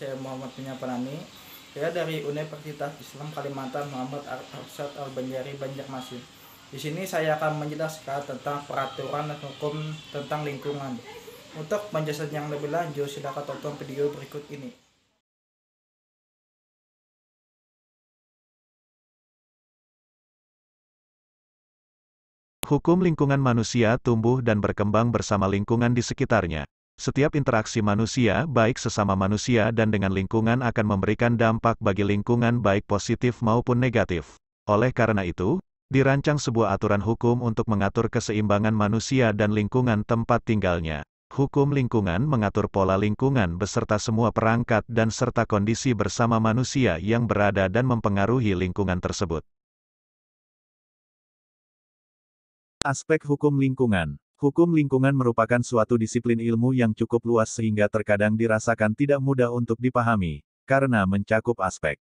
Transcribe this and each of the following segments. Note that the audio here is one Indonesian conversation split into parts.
saya Muhammad Penyapanani. Saya dari Universitas Islam Kalimantan Muhammad Arsyad Al-Banjari Banjarmasin. Di sini saya akan menjelaskan tentang peraturan dan hukum tentang lingkungan. Untuk penjelasan yang lebih lanjut, silakan tonton video berikut ini. Hukum lingkungan manusia tumbuh dan berkembang bersama lingkungan di sekitarnya. Setiap interaksi manusia, baik sesama manusia dan dengan lingkungan akan memberikan dampak bagi lingkungan baik positif maupun negatif. Oleh karena itu, dirancang sebuah aturan hukum untuk mengatur keseimbangan manusia dan lingkungan tempat tinggalnya. Hukum lingkungan mengatur pola lingkungan beserta semua perangkat dan serta kondisi bersama manusia yang berada dan mempengaruhi lingkungan tersebut. Aspek hukum lingkungan. Hukum lingkungan merupakan suatu disiplin ilmu yang cukup luas sehingga terkadang dirasakan tidak mudah untuk dipahami, karena mencakup aspek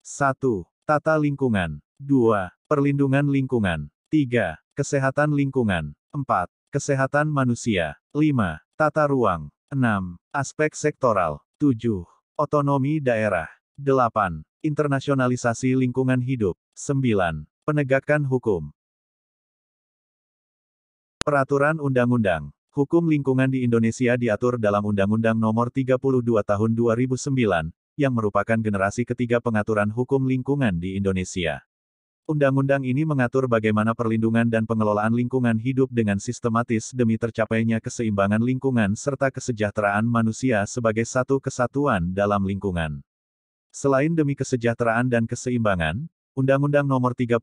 1. Tata lingkungan 2. Perlindungan lingkungan 3. Kesehatan lingkungan 4. Kesehatan manusia 5. Tata ruang 6. Aspek sektoral 7. Otonomi daerah 8. Internasionalisasi lingkungan hidup 9. Penegakan hukum. Peraturan Undang-Undang. Hukum lingkungan di Indonesia diatur dalam Undang-Undang Nomor 32 Tahun 2009, yang merupakan generasi ketiga pengaturan hukum lingkungan di Indonesia. Undang-undang ini mengatur bagaimana perlindungan dan pengelolaan lingkungan hidup dengan sistematis demi tercapainya keseimbangan lingkungan serta kesejahteraan manusia sebagai satu kesatuan dalam lingkungan. Selain demi kesejahteraan dan keseimbangan, Undang-Undang Nomor 32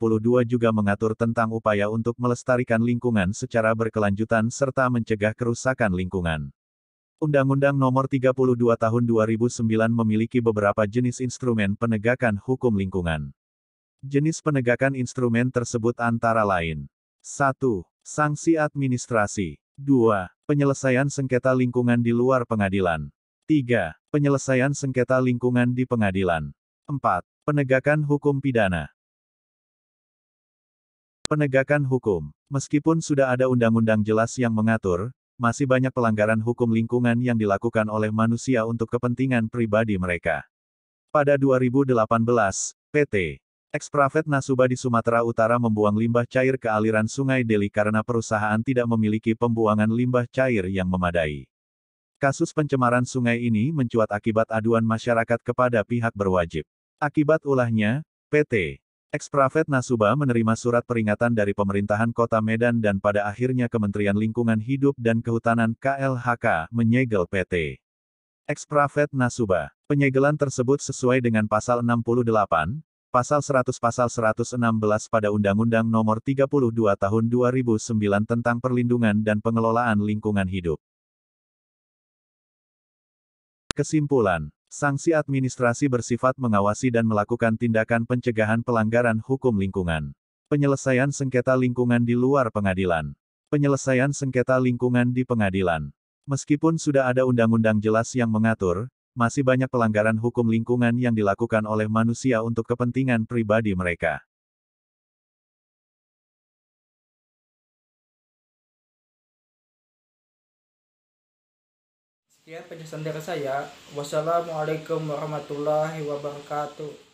juga mengatur tentang upaya untuk melestarikan lingkungan secara berkelanjutan serta mencegah kerusakan lingkungan. Undang-Undang Nomor 32 Tahun 2009 memiliki beberapa jenis instrumen penegakan hukum lingkungan. Jenis penegakan instrumen tersebut antara lain: 1. Sanksi administrasi. 2. Penyelesaian sengketa lingkungan di luar pengadilan. 3. Penyelesaian sengketa lingkungan di pengadilan. 4. Penegakan hukum pidana. Penegakan hukum. Meskipun sudah ada undang-undang jelas yang mengatur, masih banyak pelanggaran hukum lingkungan yang dilakukan oleh manusia untuk kepentingan pribadi mereka. Pada 2018, PT Eksprafet Nasuba di Sumatera Utara membuang limbah cair ke aliran Sungai Deli karena perusahaan tidak memiliki pembuangan limbah cair yang memadai. Kasus pencemaran sungai ini mencuat akibat aduan masyarakat kepada pihak berwajib. Akibat ulahnya, PT Eksprafet Nasuba menerima surat peringatan dari pemerintahan Kota Medan dan pada akhirnya Kementerian Lingkungan Hidup dan Kehutanan KLHK menyegel PT Eksprafet Nasuba. Penyegelan tersebut sesuai dengan Pasal 68, Pasal 100 Pasal 116 pada Undang-Undang Nomor 32 Tahun 2009 tentang Perlindungan dan Pengelolaan Lingkungan Hidup. Kesimpulan. Sanksi administrasi bersifat mengawasi dan melakukan tindakan pencegahan pelanggaran hukum lingkungan. Penyelesaian sengketa lingkungan di luar pengadilan. Penyelesaian sengketa lingkungan di pengadilan. Meskipun sudah ada undang-undang jelas yang mengatur, masih banyak pelanggaran hukum lingkungan yang dilakukan oleh manusia untuk kepentingan pribadi mereka. Sekian penjelasan dari saya. Wassalamualaikum warahmatullahi wabarakatuh.